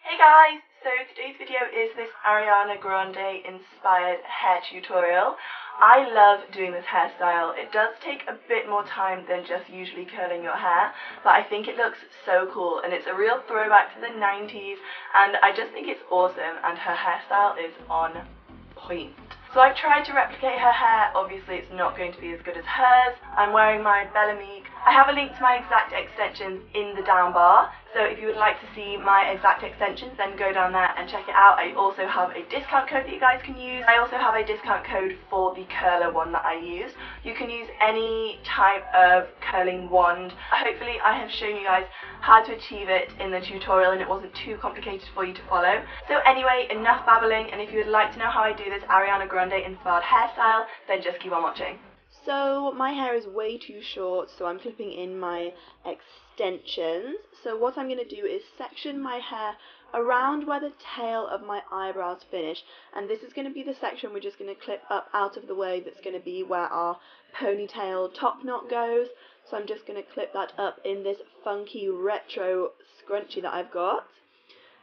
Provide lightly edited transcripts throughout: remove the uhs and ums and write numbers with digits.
Hey guys, so today's video is this Ariana Grande inspired hair tutorial. I love doing this hairstyle. It does take a bit more time than just usually curling your hair, but I think it looks so cool and it's a real throwback to the 90s and I just think it's awesome and her hairstyle is on point. So I've tried to replicate her hair. Obviously it's not going to be as good as hers. I'm wearing my Bellami. I have a link to my exact extensions in the down bar, so if you would like to see my exact extensions then go down there and check it out. I also have a discount code that you guys can use. I also have a discount code for the curler one that I use. You can use any type of curling wand. Hopefully I have shown you guys how to achieve it in the tutorial and it wasn't too complicated for you to follow. So anyway, enough babbling, and if you would like to know how I do this Ariana Grande inspired hairstyle, then just keep on watching. So my hair is way too short, so I'm clipping in my extensions. So what I'm going to do is section my hair around where the tail of my eyebrows finish, and this is going to be the section we're just going to clip up out of the way. That's going to be where our ponytail top knot goes. So I'm just going to clip that up in this funky retro scrunchie that I've got.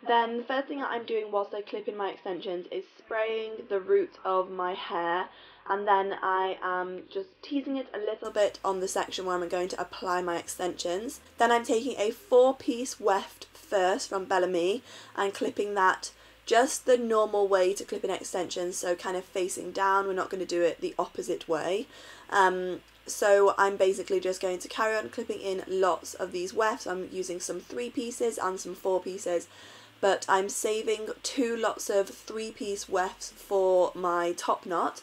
Then the first thing that I'm doing whilst I clip in my extensions is spraying the roots of my hair, and then I am just teasing it a little bit on the section where I'm going to apply my extensions. Then I'm taking a 4-piece weft first from Bellami and clipping that just the normal way to clip in extensions, so kind of facing down. We're not going to do it the opposite way. So I'm basically just going to carry on clipping in lots of these wefts. I'm using some 3 pieces and some 4 pieces, but I'm saving 2 lots of 3-piece wefts for my top knot.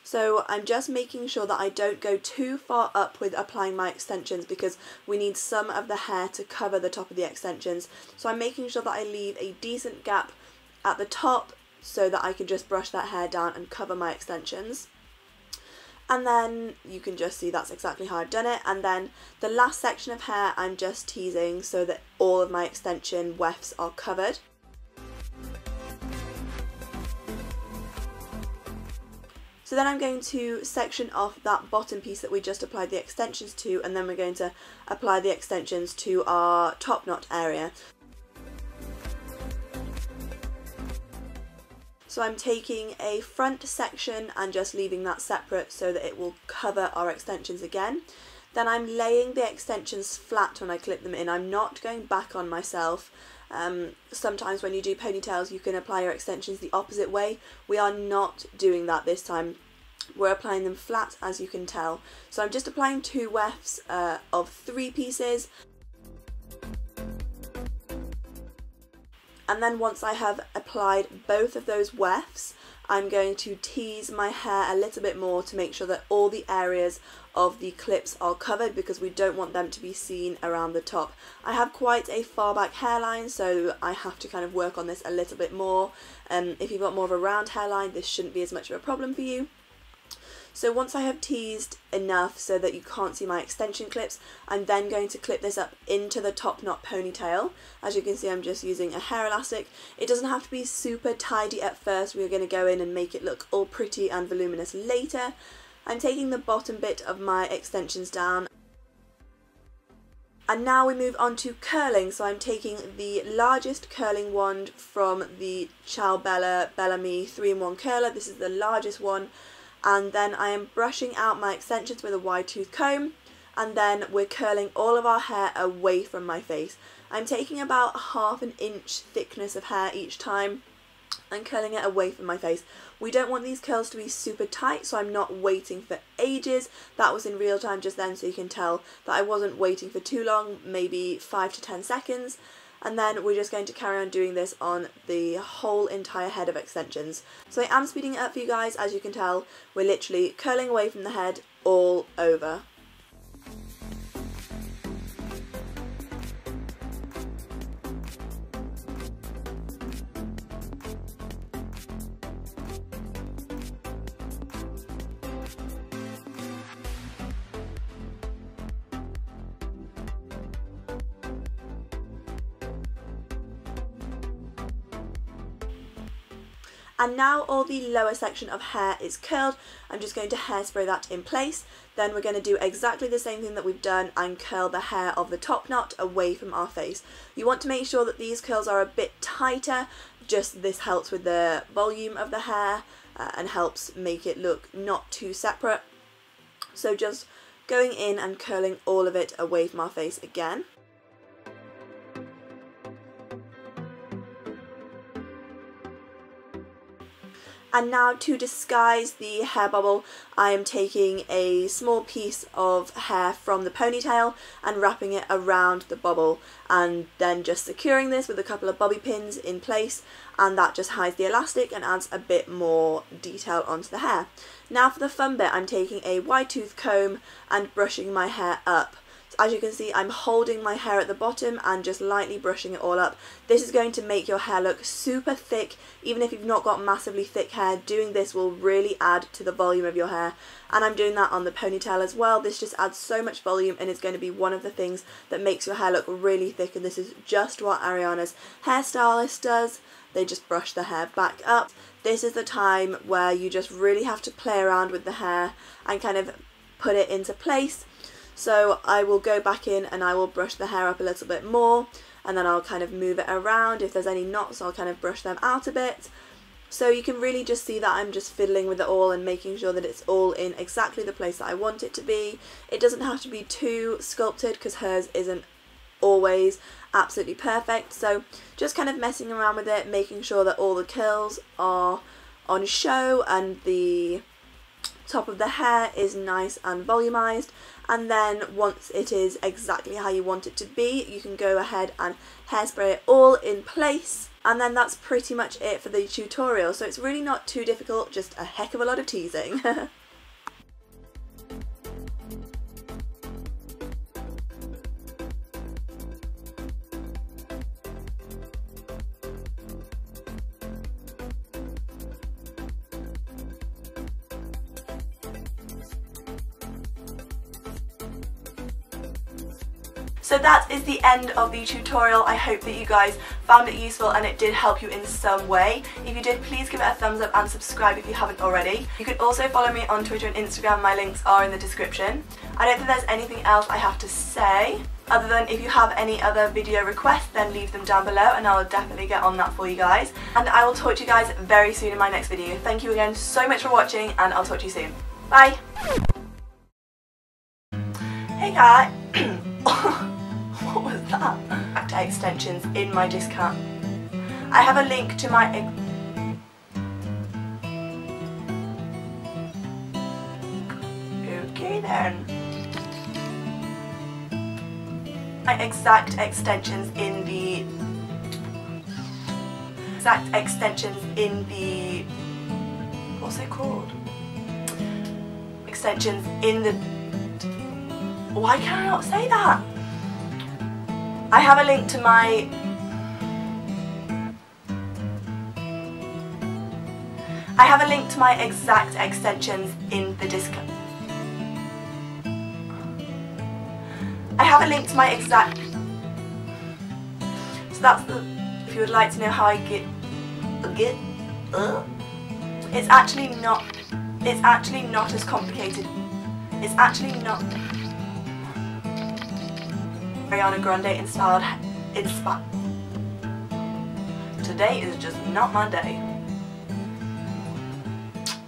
So I'm just making sure that I don't go too far up with applying my extensions because we need some of the hair to cover the top of the extensions. So I'm making sure that I leave a decent gap at the top so that I can just brush that hair down and cover my extensions. And then you can just see that's exactly how I've done it. And then the last section of hair I'm just teasing so that all of my extension wefts are covered. So then I'm going to section off that bottom piece that we just applied the extensions to, and then we're going to apply the extensions to our top knot area. So I'm taking a front section and just leaving that separate so that it will cover our extensions again. Then I'm laying the extensions flat when I clip them in. I'm not going back on myself. Sometimes when you do ponytails you can apply your extensions the opposite way. We are not doing that this time. We're applying them flat, as you can tell. So I'm just applying 2 wefts of 3 pieces. And then once I have applied both of those wefts, I'm going to tease my hair a little bit more to make sure that all the areas of the clips are covered because we don't want them to be seen around the top. I have quite a far back hairline, so I have to kind of work on this a little bit more. If you've got more of a round hairline, this shouldn't be as much of a problem for you. So once I have teased enough so that you can't see my extension clips, I'm then going to clip this up into the top knot ponytail. As you can see, I'm just using a hair elastic. It doesn't have to be super tidy at first. We're going to go in and make it look all pretty and voluminous later. I'm taking the bottom bit of my extensions down. And now we move on to curling. So I'm taking the largest curling wand from the Ciao Bellami 3-in-1 curler. This is the largest one. And then I am brushing out my extensions with a wide tooth comb, and then we're curling all of our hair away from my face. I'm taking about ½ an inch thickness of hair each time and curling it away from my face. We don't want these curls to be super tight, so I'm not waiting for ages. That was in real time just then, so you can tell that I wasn't waiting for too long, maybe 5 to 10 seconds. And then we're just going to carry on doing this on the whole entire head of extensions. So I am speeding it up for you guys. As you can tell, we're literally curling away from the head all over. And now all the lower section of hair is curled. I'm just going to hairspray that in place. Then we're going to do exactly the same thing that we've done and curl the hair of the top knot away from our face. You want to make sure that these curls are a bit tighter, just this helps with the volume of the hair and helps make it look not too separate. So just going in and curling all of it away from our face again. And now to disguise the hair bubble, I am taking a small piece of hair from the ponytail and wrapping it around the bubble, and then just securing this with a couple of bobby pins in place, and that just hides the elastic and adds a bit more detail onto the hair. Now for the fun bit, I'm taking a wide tooth comb and brushing my hair up. As you can see, I'm holding my hair at the bottom and just lightly brushing it all up. This is going to make your hair look super thick. Even if you've not got massively thick hair, doing this will really add to the volume of your hair. And I'm doing that on the ponytail as well. This just adds so much volume and is going to be one of the things that makes your hair look really thick. And this is just what Ariana's hairstylist does. They just brush the hair back up. This is the time where you just really have to play around with the hair and kind of put it into place. So I will go back in and I will brush the hair up a little bit more, and then I'll kind of move it around. If there's any knots, I'll kind of brush them out a bit. So you can really just see that I'm just fiddling with it all and making sure that it's all in exactly the place that I want it to be. It doesn't have to be too sculpted because hers isn't always absolutely perfect. So just kind of messing around with it, making sure that all the curls are on show and the top of the hair is nice and volumized. And then once it is exactly how you want it to be, you can go ahead and hairspray it all in place. And then that's pretty much it for the tutorial. So it's really not too difficult, just a heck of a lot of teasing. So that is the end of the tutorial. I hope that you guys found it useful and it did help you in some way. If you did, please give it a thumbs up and subscribe if you haven't already. You can also follow me on Twitter and Instagram. My links are in the description. I don't think there's anything else I have to say, other than if you have any other video requests, then leave them down below and I'll definitely get on that for you guys. And I will talk to you guys very soon in my next video. Thank you again so much for watching and I'll talk to you soon. Bye! Hey guys! What was that? Extensions in my discount. I have a link to my okay then. My exact extensions in the what's it called? Extensions in the. Why can I not say that? I have a link to my exact extensions in the Discord. I have a link to my exact. So that's the. If you would like to know how I get. It's actually not. It's actually not as complicated. It's actually not. Ariana Grande inspired. Today is just not my day.